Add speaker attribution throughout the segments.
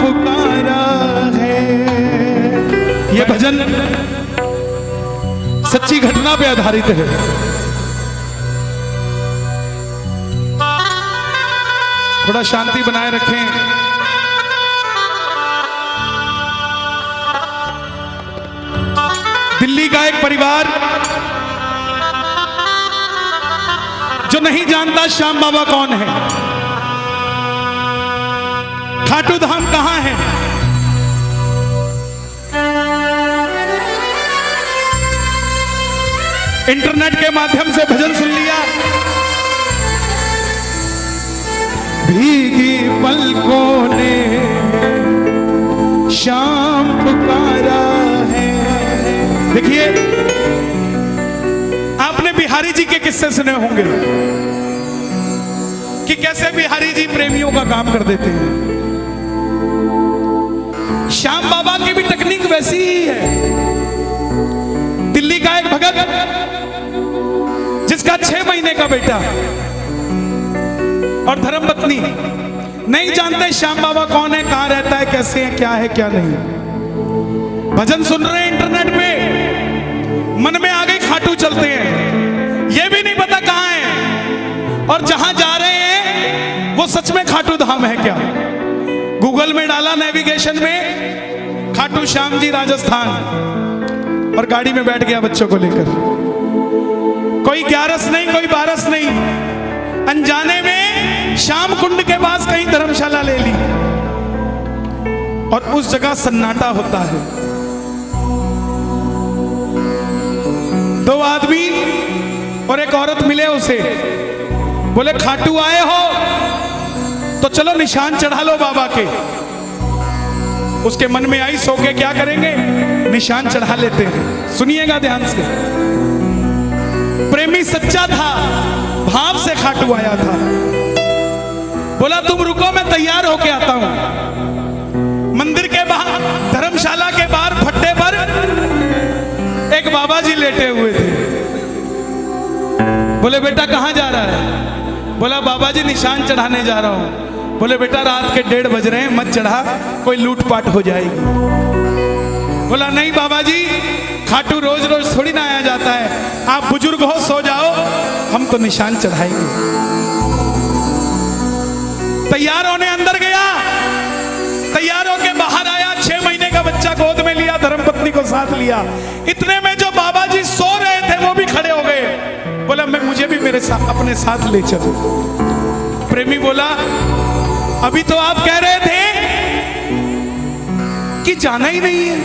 Speaker 1: पुकारा है। ये भजन सच्ची घटना पे आधारित है। थोड़ा शांति बनाए रखें। दिल्ली का एक परिवार जो नहीं जानता श्याम बाबा कौन है, खाटू धाम कहां है, इंटरनेट के माध्यम से भजन सुन लिया। भीगी पलकों ने श्याम पुकारा है। देखिए, आपने बिहारी जी के किस्से सुने होंगे कि कैसे बिहारी जी प्रेमियों का काम कर देते हैं। श्याम बाबा की भी टेक्निक वैसी ही है। दिल्ली का एक भगत जिसका 6 महीने का बेटा और धर्मपत्नी, नहीं जानते श्याम बाबा कौन है, कहां रहता है, कैसे है, क्या है, क्या नहीं। भजन सुन रहे हैं इंटरनेट पे, मन में आ गई खाटू चलते हैं, ये भी नहीं पता कहां है, और जहां जा रहे हैं वो सच में खाटू धाम है क्या। गूगल में डाला नेविगेशन में खाटू श्याम जी राजस्थान, और गाड़ी में बैठ गया बच्चों को लेकर। कोई 11 नहीं, कोई 12 नहीं, अनजाने में श्याम कुंड के पास कहीं धर्मशाला ले ली, और उस जगह सन्नाटा होता है। 2 आदमी और एक औरत मिले उसे, बोले खाटू आए हो तो चलो निशान चढ़ा लो बाबा के। उसके मन में आई, सो के क्या करेंगे, निशान चढ़ा लेते हैं। सुनिएगा ध्यान से। प्रेमी सच्चा था, भाव से खाटू आया था। बोला तुम रुको, मैं तैयार होके आता हूं। मंदिर के बाहर, धर्मशाला के बाहर फट्टे पर एक बाबा जी लेटे हुए थे। बोले बेटा कहां जा रहा है? बोला बाबा जी निशान चढ़ाने जा रहा हूं। बोले बेटा रात के 1:30 बज रहे हैं, मत चढ़ा, कोई लूटपाट हो जाएगी। बोला नहीं बाबा जी, खाटू रोज रोज थोड़ी ना आया जाता है, आप बुजुर्ग हो, सो जाओ, हम तो निशान चढ़ाएंगे। तैयार होने अंदर गया, तैयार होके बाहर आया, 6 महीने का बच्चा गोद में लिया, धर्मपत्नी को साथ लिया। इतने में जो बाबा जी सो रहे थे वो भी खड़े हो गए। बोला मैं, मुझे भी मेरे साथ, अपने साथ ले चलो। प्रेमी बोला अभी तो आप कह रहे थे कि जाना ही नहीं है,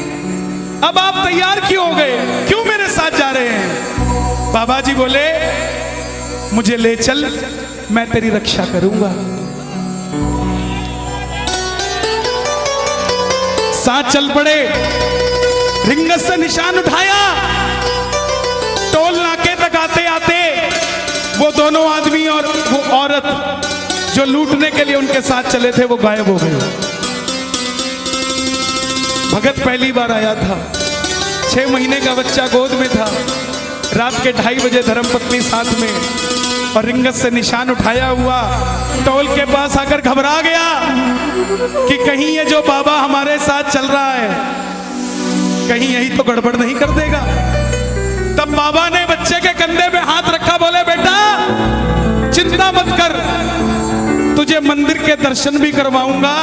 Speaker 1: अब आप तैयार क्यों हो गए, क्यों मेरे साथ जा रहे हैं? बाबा जी बोले मुझे ले चल, मैं तेरी रक्षा करूंगा। साथ चल पड़े, रिंगत से निशान उठाया। टोल नाके तक आते आते वो दोनों आदमी और वो औरत जो लूटने के लिए उनके साथ चले थे वो गायब हो गए। भगत पहली बार आया था, 6 महीने का बच्चा गोद में था। रात के 2:30 बजे धर्मपत्नी साथ में, और रिंगत से निशान उठाया हुआ टोल के पास आकर घबरा गया कि कहीं ये जो बाबा हमारे साथ चल रहा है, कहीं यही तो गड़बड़ नहीं कर देगा। तब बाबा ने बच्चे के कंधे पे हाथ रखा, बोले बेटा चिंता मत कर, तुझे मंदिर के दर्शन भी करवाऊंगा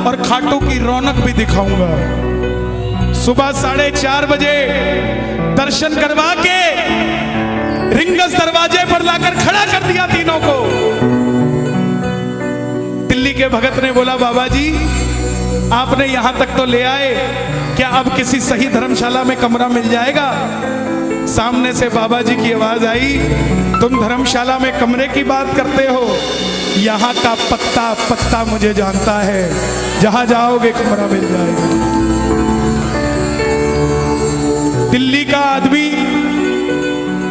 Speaker 1: और खाटू की रौनक भी दिखाऊंगा। सुबह 4:30 बजे दर्शन करवा के रिंगस दरवाजे पर लाकर खड़ा कर दिया तीनों को। दिल्ली के भगत ने बोला बाबा जी आपने यहां तक तो ले आए, क्या अब किसी सही धर्मशाला में कमरा मिल जाएगा? सामने से बाबा जी की आवाज आई, तुम धर्मशाला में कमरे की बात करते हो, यहाँ का पत्ता पत्ता मुझे जानता है, जहां जाओगे कमरा मिल जाएगा। दिल्ली का आदमी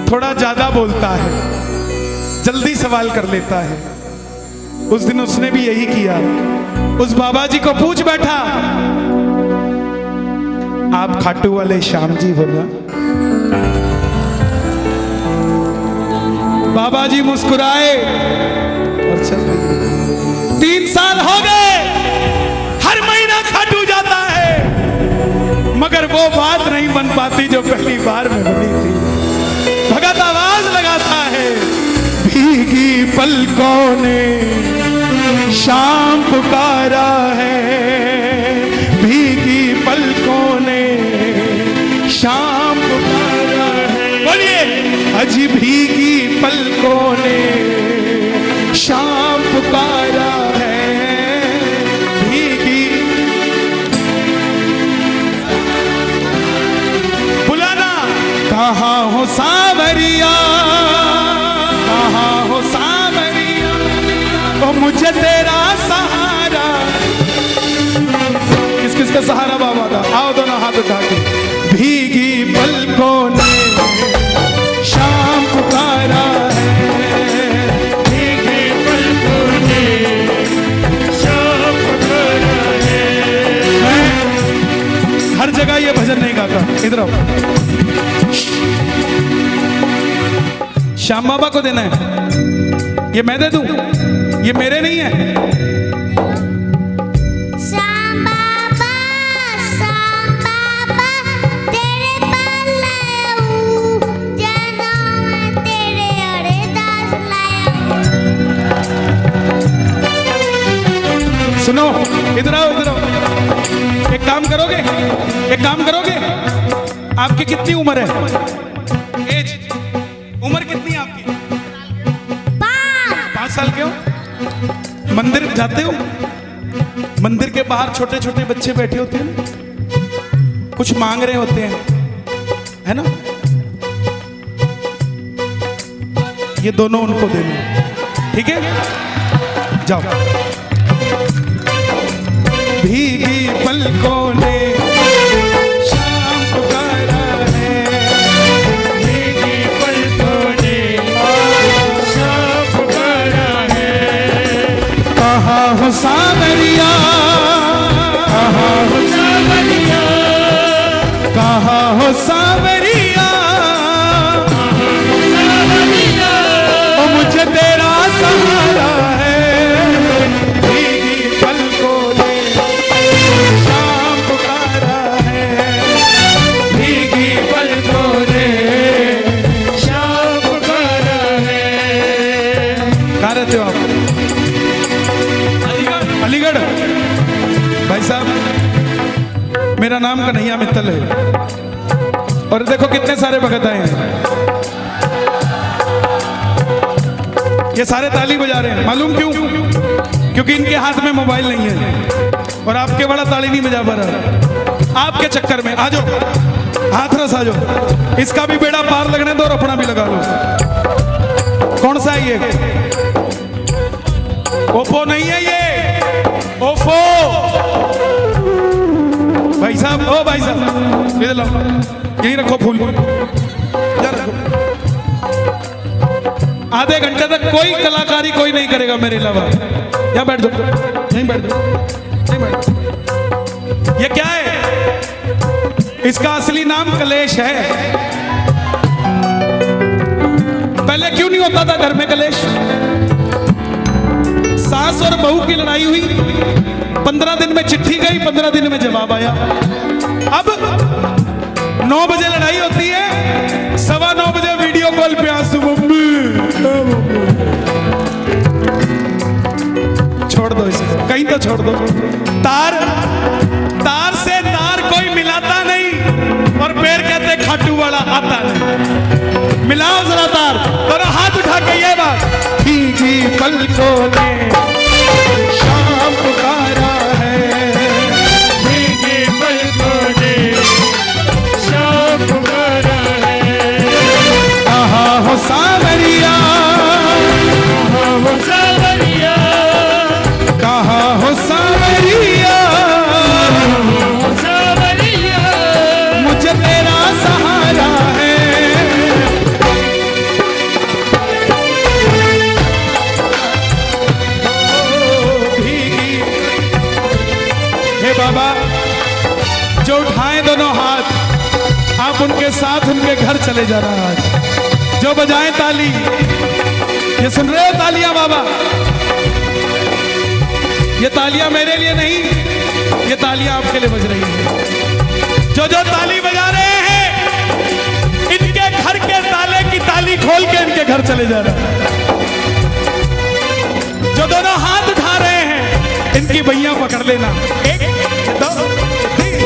Speaker 1: थोड़ा ज्यादा बोलता है, जल्दी सवाल कर लेता है। उस दिन उसने भी यही किया। उस बाबा जी को पूछ बैठा, आप खाटू वाले श्याम जी हो ना? बाबा जी मुस्कुराए और चल गए। 3 साल हो गए, हर महीना पाती जो पहली बार में बनी थी। भगत आवाज लगाता है, भीगी पलकों ने शाम पुकारा है, भीगी पलकों ने शाम पुकारा है। बोलिए, अज भीगी पलकों ने शाम पुकारा है, भीगी। बुलाना, कहाँ हो सांवरिया, कहाँ हो सांवरिया, ओ मुझे तेरा सहारा। किस किस का सहारा बाबा का? आओ दोनों हाथ उठा के। भीगी पलकों ने शाम पुकारा है, भीगी पलकों ने शाम पुकारा है। मैं हर जगह ये भजन नहीं गाता, इधर आओ। श्याम बाबा को देना है, ये मैं दे दूं, ये मेरे नहीं है।
Speaker 2: श्याम बाबा तेरे पास लाया हूँ, जनों में तेरे अरदास लाया हूँ।
Speaker 1: सुनो, इधर आओ, इधर आओ। एक काम करोगे, एक काम करोगे? आपकी कितनी उम्र है? एज, उम्र कितनी है आपकी? 5 साल के हो? मंदिर जाते हो? मंदिर के बाहर छोटे छोटे बच्चे बैठे होते हैं ना, कुछ मांग रहे होते हैं, है ना? ये दोनों उनको दे दो, ठीक है? जाओ। भीगी पलकों ने शाम पुकारा है, भीगी पलकों ने शाम पुकारा है। कहाँ हो सांवरिया, कहाँ हो सांवरिया, कहाँ हो सांवरिया, ओ मुझे तेरा सहारा है, भीगी पलकों ने शाम पुकारा है, भीगी पलकों ने शाम पुकारा है। कहाँ रहते हो आप? अलीगढ़। भाई साहब, मेरा नाम कन्हैया मित्तल है, और देखो कितने सारे भगत आए हैं। ये सारे ताली बजा रहे हैं, मालूम क्यों? क्योंकि इनके हाथ में मोबाइल नहीं है, और आपके बड़ा ताली नहीं बजा पा रहा। आपके चक्कर में आ जाओ, हाथरस आ जाओ, इसका भी बेड़ा पार लगने दो और अपना भी लगा लो। कौन सा है ये? ओप्पो नहीं है ये, ओफो। भाई साहब, ओ भाई साहब, इधर लाओ, यहीं रखो फूल, इधर रखो। आधे घंटे तक कोई कलाकारी कोई नहीं करेगा मेरे अलावा। यहाँ बैठ जाओ, यहीं बैठ जाओ, यहीं बैठ जाओ। ये क्या है? इसका असली नाम कलेश है। पहले क्यों नहीं होता था घर में कलेश? सास और बहू की लड़ाई हुई, 15 दिन में चिट्ठी गई, 15 दिन में जवाब आया। अब 9 बजे लड़ाई होती है, 9:15 बजे वीडियो कॉल पे आंसू, मम्मी। छोड़ दो इसे, कहीं तो छोड़ दो। तार से तार कोई मिलाता नहीं, और पैर कहते खाटू वाला आता नहीं। मिलाओ जरा तार, और हाथ उठा के ये बात। भीगी पलकों ने शाम पुकारा है, भीगी पलकों ने शाम पुकारा है। कहाँ हो सांवरिया, कहाँ हो सांवरिया, कहाँ हो सांवरिया, मुझे तेरा सहारा है। हे बाबा, जो उठाएं दोनों हाथ, आप उनके साथ उनके घर चले जाना। आज जो बजाएं ताली, ये सुन रहे हो तालियां बाबा? ये तालियां मेरे लिए नहीं, ये तालियां आपके लिए बज रही हैं। जो जो ताली बजा रहे हैं, घर चले जा रहा है। जो दोनों हाथ उठा रहे हैं इनकी भैया पकड़ लेना। 1 2 3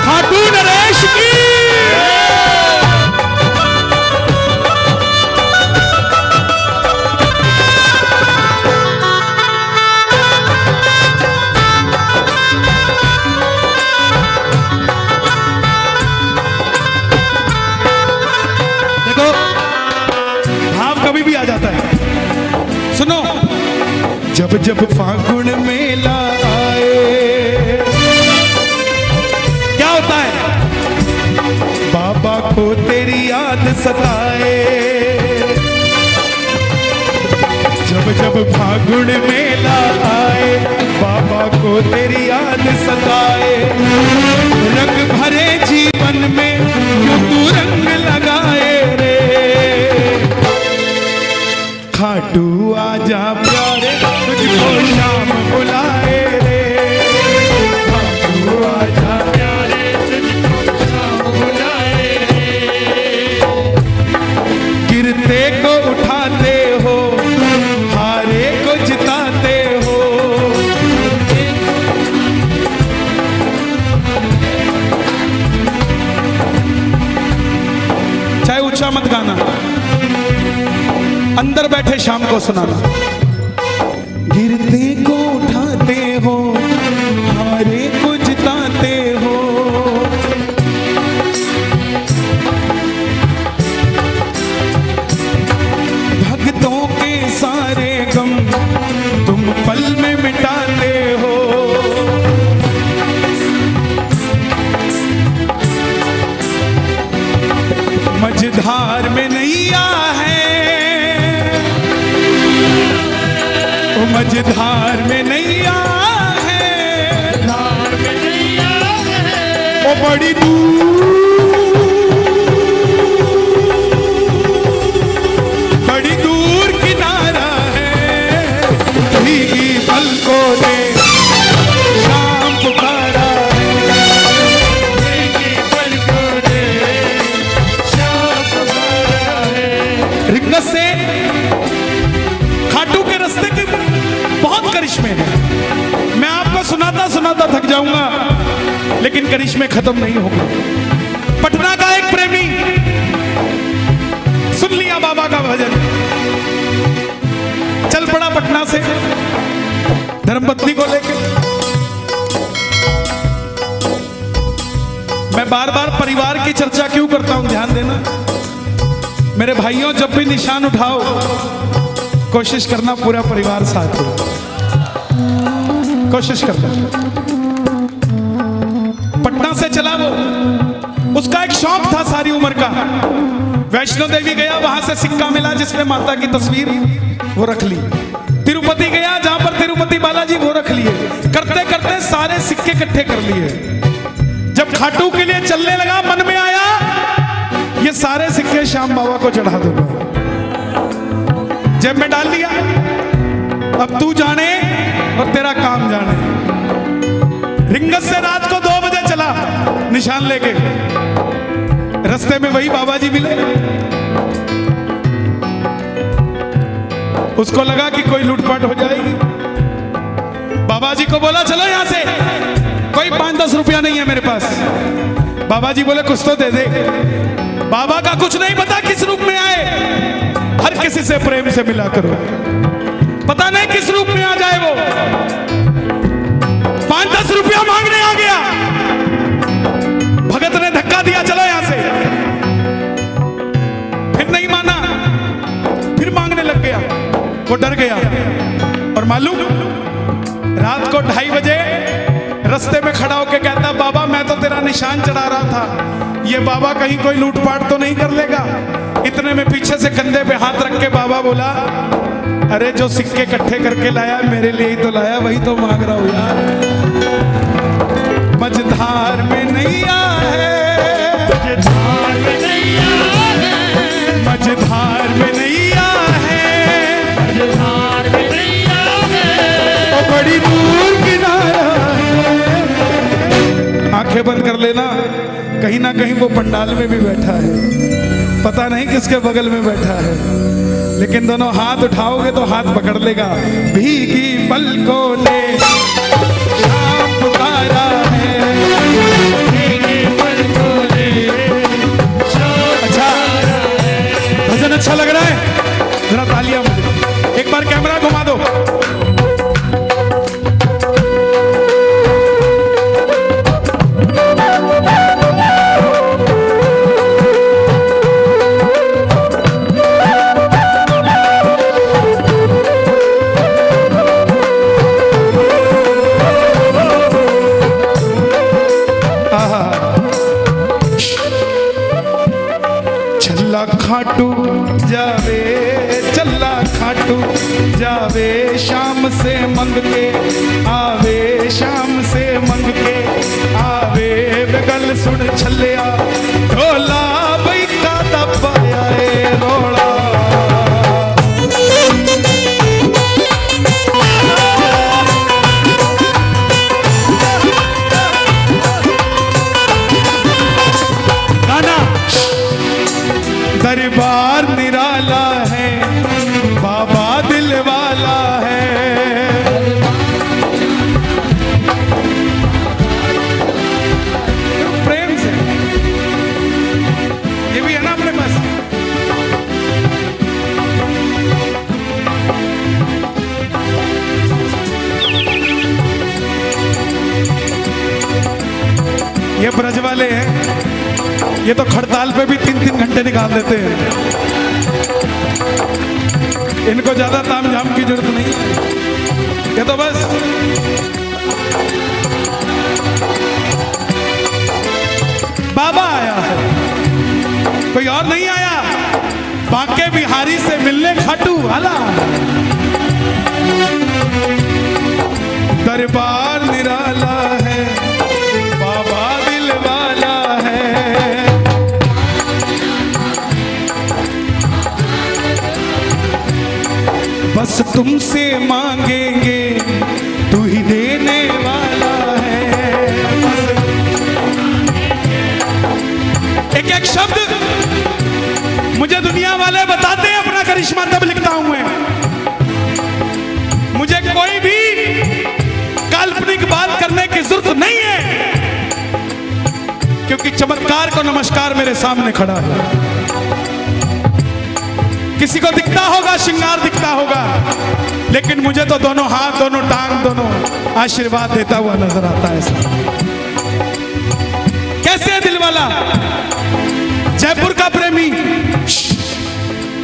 Speaker 1: खाटू नरेश की। देखो भाव कभी भी आ जाता है। सुनो, जब जब फागुन मेला आए क्या होता है? बाबा को तेरी याद सताए। जब जब फागुन मेला आए बाबा को तेरी याद सताए। रंग भरे जीवन में क्यों तू रंग लगाए रे। खाटू आजा प्यारे तुझको शाम बुलाए रे। खाटू आजा प्यारे तुझको शाम बुलाए रे। गिरते को उठाते हो, हारे को जिताते हो। चाहे ऊंचा मत गाना, अंदर बैठे शाम को सुनाना। गिरते को उठाते हो, हारे को जिताते हो। भक्तों के सारे गम तुम पल में मिटाते हो। मझधार में नैया है, ओ मझधार में नैया है। धार में नैया है, ओ बड़ी दूर, बड़ी दूर किनारा है। भीगी पलकों ने शाम पुकारा है। भीगी पलकों ने शाम पुकारा है। रिंगस से खाटू के रास्ते के बहुत करिश्मे हैं। मैं आपको सुनाता सुनाता थक जाऊंगा, लेकिन करिश्मे खत्म नहीं होंगे। पटना का एक प्रेमी सुन लिया बाबा का भजन, चल पड़ा पटना से धर्मपत्नी को लेके। मैं बार बार परिवार की चर्चा क्यों करता हूं, ध्यान देना मेरे भाइयों। जब भी निशान उठाओ कोशिश करना पूरा परिवार साथ हो, कोशिश करना। पटना से चला वो, उसका एक शौक था सारी उम्र का। वैष्णो देवी गया, वहां से सिक्का मिला जिसमें माता की तस्वीर, वो रख ली। तिरुपति गया, जहां पर तिरुपति बालाजी, वो रख लिए। करते करते सारे सिक्के इकट्ठे कर लिए। जब खाटू के लिए चलने लगा, मन में आया ये सारे सिक्के श्याम बाबा को चढ़ा दूंगा। जेब में डाल लिया। अब तू जाने और तेरा काम जाने। रिंगस से रात को 2 बजे चला निशान लेके। रास्ते में वही बाबा जी मिले। उसको लगा कि कोई लूटपाट हो जाएगी। बाबा जी को बोला चलो यहां से, कोई 5-10 रुपया नहीं है मेरे पास। बाबा जी बोले कुछ तो दे दे। बाबा का कुछ नहीं पता किस रूप में आए, हर किसी से प्रेम से मिला करो, पता नहीं किस रूप में आ जाए वो। 5-10 रुपया मांगने आ गया। भगत ने धक्का दिया, चलो यहां से। फिर नहीं माना, फिर मांगने लग गया। वो डर गया। और मालूम, रात को 2:30 बजे रास्ते में खड़ा होकर कहता, बाबा मैं तो तेरा निशान चढ़ा रहा था, ये बाबा कहीं कोई लूटपाट तो नहीं कर लेगा। इतने में पीछे से कंधे पे हाथ रख के बाबा बोला, अरे जो सिक्के इकट्ठे करके लाया मेरे लिए ही तो लाया, वही तो मांग रहा हूं यार। मझधार में नैया है, मझधार में नैया है, मझधार में आंखें बंद कर लेना, कहीं ना कहीं वो पंडाल में भी बैठा है, पता नहीं किसके बगल में बैठा है, लेकिन दोनों हाथ उठाओगे तो हाथ पकड़ लेगा। भीगी पलकों ने शाम पुकारा है, भीगी पलकों ने शाम पुकारा है। भजन अच्छा लग रहा है, जरा तालियां मुझे, एक बार कैमरा घुमा दो। चल्ला खाटू जावे, चल्ला खाटू जावे, शाम से मंग के आवे, शाम से मंग के आवे, बगल सुन छलिया ढोला बई का दबाया ए रोड़ा। दरबार निराला है, बाबा दिल वाला है। प्रेम से ये भी है ना अपने पास। ये ब्रज वाले हैं, ये तो खड़ताल पे भी 3-3 घंटे निकाल देते हैं, इनको ज्यादा तामझाम की जरूरत नहीं है, ये तो बस बाबा आया है, कोई और नहीं आया। बांके बिहारी से मिलने खाटू वाला, दरबार निराला है, बाबा दिल वाला है। बस तुमसे मांगेंगे, तू ही देने वाला है। एक एक शब्द मुझे दुनिया वाले बताते हैं, अपना करिश्मा तब लिखता हूं मैं। मुझे कोई भी काल्पनिक बात करने की जरूरत नहीं है, क्योंकि चमत्कार को नमस्कार मेरे सामने खड़ा है। किसी को दिखता होगा, श्रृंगार दिखता होगा, लेकिन मुझे तो दोनों हाथ, दोनों टांग, दोनों आशीर्वाद देता हुआ नजर आता है। कैसे है दिल वाला? जयपुर का प्रेमी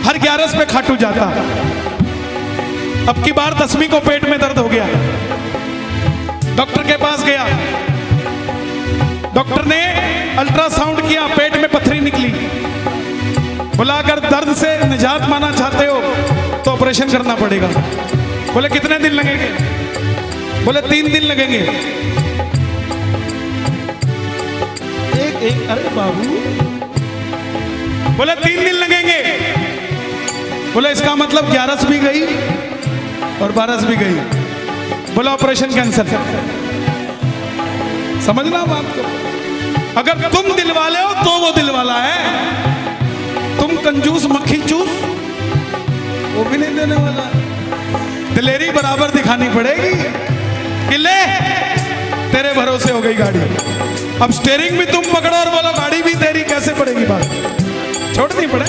Speaker 1: हर 11 पे खाटू जाता, अब की बार 10वीं को पेट में दर्द हो गया, डॉक्टर के पास गया, डॉक्टर ने अल्ट्रासाउंड किया, पेट में पत्थरी निकली, बोला अगर दर्द से निजात पाना चाहते हो तो ऑपरेशन करना पड़ेगा। बोले कितने दिन लगेंगे? बोले 3 दिन लगेंगे। एक अरे बाबू, बोले 3 दिन लगेंगे। बोले इसका मतलब 11 भी गई और 12 भी गई। बोला ऑपरेशन कैंसिल। समझना बात को, अगर तुम दिल वाले हो तो वो दिल वाला है, तुम कंजूस मक्खी चूस, वो भी नहीं देने वाला। दिलेरी बराबर दिखानी पड़ेगी कि ले तेरे भरोसे हो गई गाड़ी, अब स्टीयरिंग भी तुम पकड़ो और बोलो गाड़ी भी तेरी, कैसे पड़ेगी बात? छोड़नी पड़े,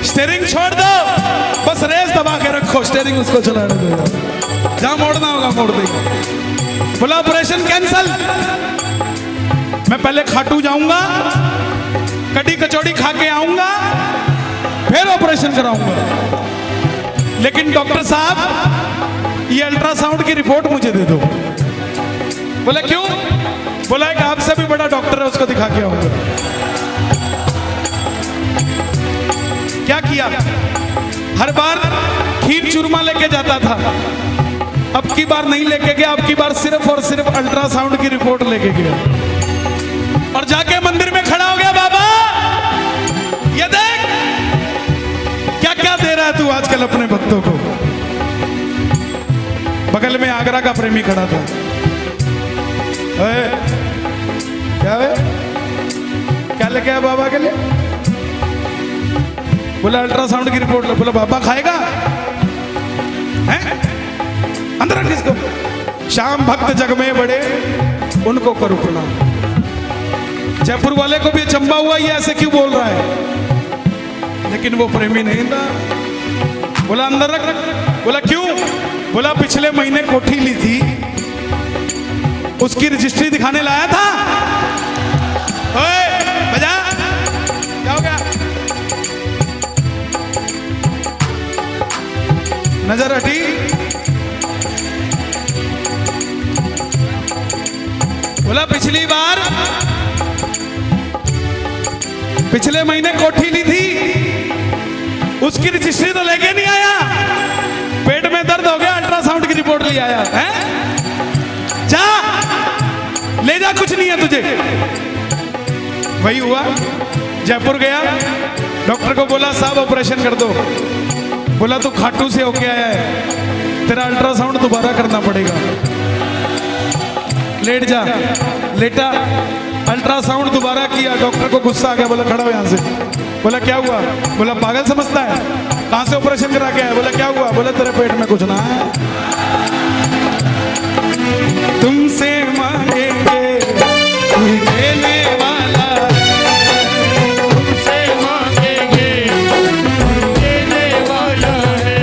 Speaker 1: स्टीयरिंग छोड़ दो, बस रेस दबा के रखो, स्टीयरिंग उसको चलाने दो, जहां मोड़ना होगा मोड़ देगा। बोला ऑपरेशन कैंसिल, मैं पहले खाटू जाऊंगा, कड़ी कचौड़ी खा के आऊंगा, फिर ऑपरेशन कराऊंगा। लेकिन डॉक्टर साहब ये अल्ट्रासाउंड की रिपोर्ट मुझे दे दो। बोला क्यों? बोला एक आपसे भी बड़ा डॉक्टर है, उसको दिखा के आऊंगा। क्या किया? हर बार खीर चूरमा लेके जाता था, अब की बार नहीं लेके गया, अब की बार सिर्फ और सिर्फ अल्ट्रासाउंड की रिपोर्ट लेके गया और जाके मंदिर में खड़ा हो गया। बाबा ये देख क्या क्या दे रहा है तू आजकल अपने भक्तों को। बगल में आगरा का प्रेमी खड़ा था, क्या है? क्या लेके आया बाबा के लिए? बोला अल्ट्रासाउंड की रिपोर्ट लो। बोला बाबा खाएगा? हैं? अंदर रख इसको। श्याम भक्त जग में बड़े, उनको करो प्रणाम। जयपुर वाले को भी अचंबा हुआ, ये ऐसे क्यों बोल रहा है? लेकिन वो प्रेमी नहीं था। बोला अंदर रख। बोला क्यों? बोला पिछले महीने कोठी ली थी, उसकी रजिस्ट्री दिखाने लाया था। ओए बजा, क्या हो गया? नजर हटी। बोला पिछली बार पिछले महीने कोठी ली थी, उसकी रजिस्ट्री तो लेके नहीं आया। पेट में दर्द हो गया, अल्ट्रासाउंड की रिपोर्ट ले आया है। जा ले जा, कुछ नहीं है तुझे। वही हुआ, जयपुर गया, डॉक्टर को बोला साहब ऑपरेशन कर दो। बोला तू खाटू से होके आया है, तेरा अल्ट्रासाउंड दोबारा करना पड़ेगा। लेट जा। लेटा, अल्ट्रासाउंड दोबारा किया, डॉक्टर को गुस्सा आ गया। बोला खड़ा हो यहां से। बोला क्या हुआ? बोला पागल समझता है, कहां से ऑपरेशन करा के आया? बोला क्या हुआ? बोला तेरे पेट में कुछ ना है, तुमसे मांगेंगे कोई देने वाला,
Speaker 3: तुमसे मांगेंगे कोई देने वाला है।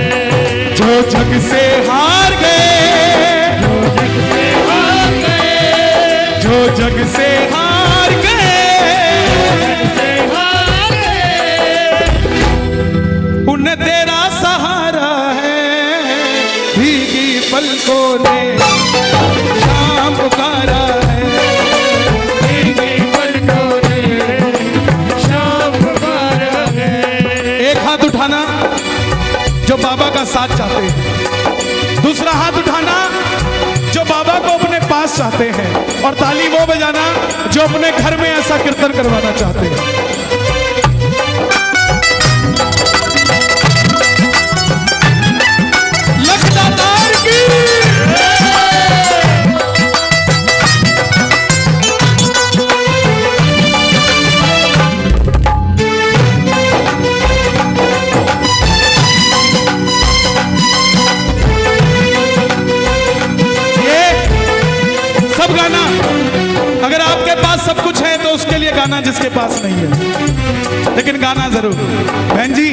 Speaker 1: जो जग से हार गए, जो जग से हार गए, उन्हें तेरा सहारा है। भीगी पलकों ने शाम पुकारा है,
Speaker 3: भीगी पलकों ने शाम पुकारा है।
Speaker 1: एक हाथ उठाना जो बाबा का साथ चाहते हैं, दूसरा हाथ उठाना जो बाबा को अपने पास चाहते हैं, और ताली वो बजाना जो अपने घर में ऐसा कीर्तन करवाना चाहते हैं। लखदातार की सब गाना, अगर आपके पास सब कुछ है तो उसके लिए गाना जिसके पास नहीं है, लेकिन गाना जरूर। बहन जी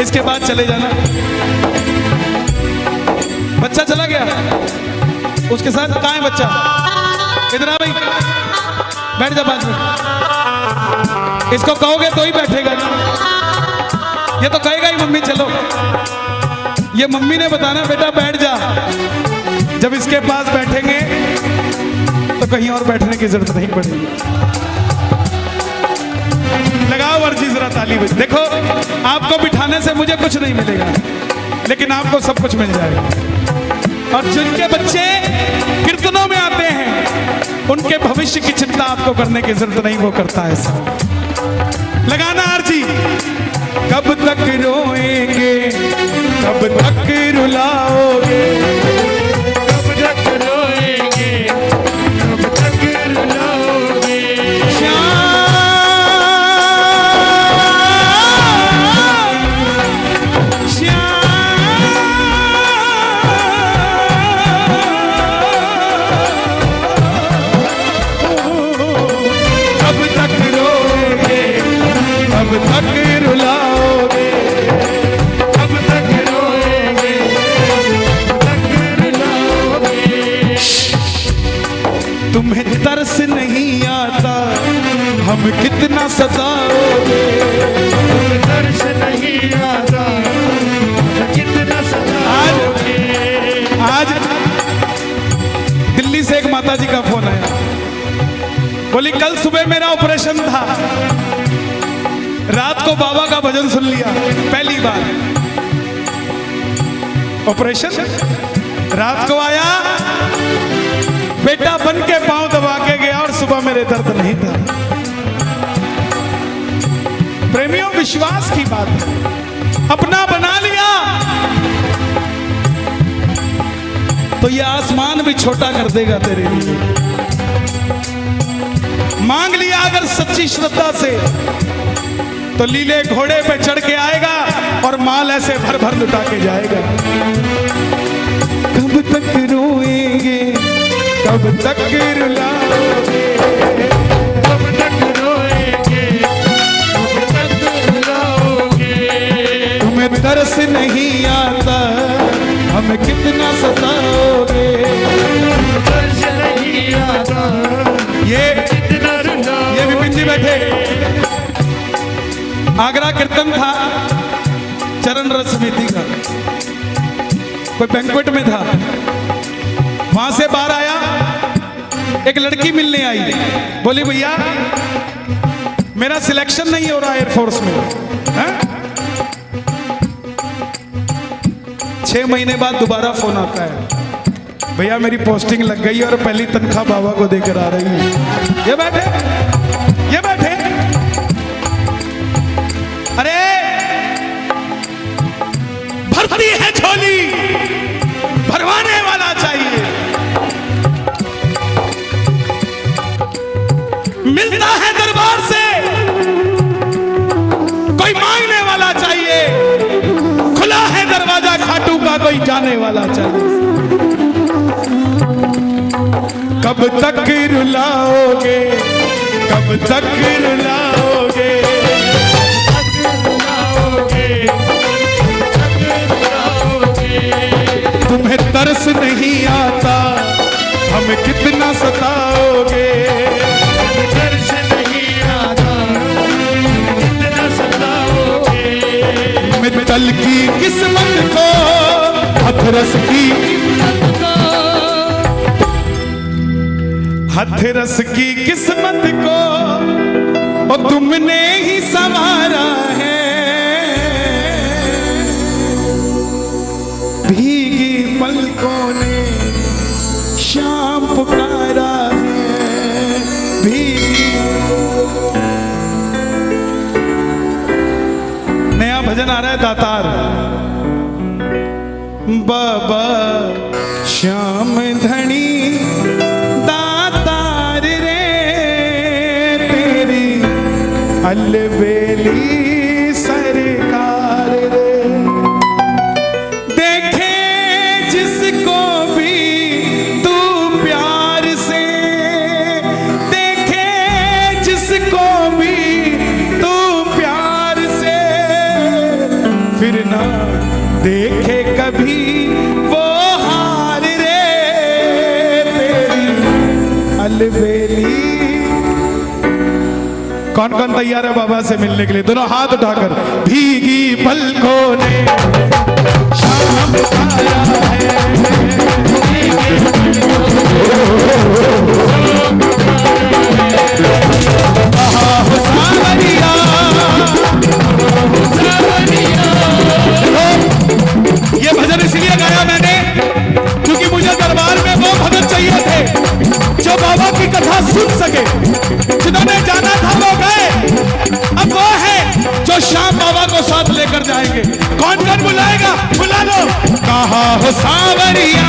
Speaker 1: इसके बाद चले जाना। बच्चा चला गया, उसके साथ कहाँ है बच्चा? इधर आ भाई, बैठ जा 5 मिनट। इसको कहोगे तो ही बैठेगा ना, ये तो कहेगा ही मम्मी चलो। ये मम्मी ने बताना बेटा बैठ जा। जब इसके पास बैठेंगे तो कहीं और बैठने की जरूरत नहीं पड़ेगी। लगाओ अर्जी जरा ताली बज। देखो आपको बिठाने से मुझे कुछ नहीं मिलेगा, लेकिन आपको सब कुछ मिल जाएगा। और जिनके बच्चे कीर्तनों में आते हैं उनके भविष्य की चिंता आपको करने की जरूरत नहीं, वो करता है सब। लगाना अर्जी। कब तक रोएंगे, कब तक रुलाओगे,
Speaker 3: कब तक रोएंगे, कब तक रुलाओगे।
Speaker 1: कब तक रोएंगे, कब तक रुलाओगे,
Speaker 3: कब तक रोएंगे, कब तक रुलाओगे।
Speaker 1: तुम्हें तरस नहीं आता हम कितना सताओगे।
Speaker 3: दर्श नहीं आता कितना सताओगे।
Speaker 1: आज दिल्ली से एक माता जी का फोन आया, बोली कल सुबह मेरा ऑपरेशन था, रात को बाबा का भजन सुन लिया पहली बार। ऑपरेशन रात को आया, बेटा बन के पांव दबा के गया और सुबह मेरे दर्द नहीं था। प्रेमियों विश्वास की बात है, अपना बना लिया तो ये आसमान भी छोटा कर देगा तेरे लिए। मांग लिया अगर सच्ची श्रद्धा से तो लीले घोड़े पे चढ़ के आएगा और माल ऐसे भर भर लुटा के जाएगा। कब तक रोएंगे, कब तक रुलाओगे,
Speaker 3: कब तक रोएंगे, कब तक रुलाओगे।
Speaker 1: तुम्हें तरस नहीं आता, हमें कितना सताओगे।
Speaker 3: तरस नहीं आता,
Speaker 1: ये
Speaker 3: कितना रुलाओगे।
Speaker 1: ये विपिन जी बैठे, आगरा कीर्तन था चरण रस समिति का, कोई बैंक्वेट में था, वहां से बाहर आया, एक लड़की मिलने आई, बोली भैया मेरा सिलेक्शन नहीं हो रहा एयरफोर्स में है? 6 महीने बाद दोबारा फोन आता है, भैया मेरी पोस्टिंग लग गई और पहली तनख्वाह बाबा को देकर आ रही है। ये बैठे, ये बैठे, अरे भरती है झोली, भरवाने वाला चाहिए, मिलता है दरबार से कोई मांगने वाला चाहिए, खुला है दरवाजा खाटू का कोई जाने वाला चाहिए। कब तक रुलाओगे, कब तक रुलाओगे, तुम्हें तरस नहीं आता, हमें कितना सताओगे।
Speaker 3: तरस नहीं आता, कितना सताओगे।
Speaker 1: मित्तल की किस्मत को, हथरस की, हथरस की किस्मत को और तुमने ही संवारा है। भीगी पलकों ने शाम पुकारा है, भीगी। नया भजन आ रहा है दातार, बाबा श्याम धनी दातार रे तेरी अलबेली सरकार रे। देखे जिसको भी तू प्यार से, देखे जिसको भी तू प्यार से, फिर ना देखे कभी वो हार रे तेरी अलबेली। कौन कौन तैयार है बाबा से मिलने के लिए? दोनों हाथ उठाकर। भीगी पलकों ने शाम आया है, सावरिया, ये भजन इसलिए गाया मैंने क्योंकि मुझे दरबार में वो भगत चाहिए थे जो बाबा की कथा सुन सके। जिन्होंने जाना था वो गए, अब वो है जो शाम बाबा को साथ लेकर जाएंगे। कौन कौन बुलाएगा? बुला लो। कहा हो सावरिया,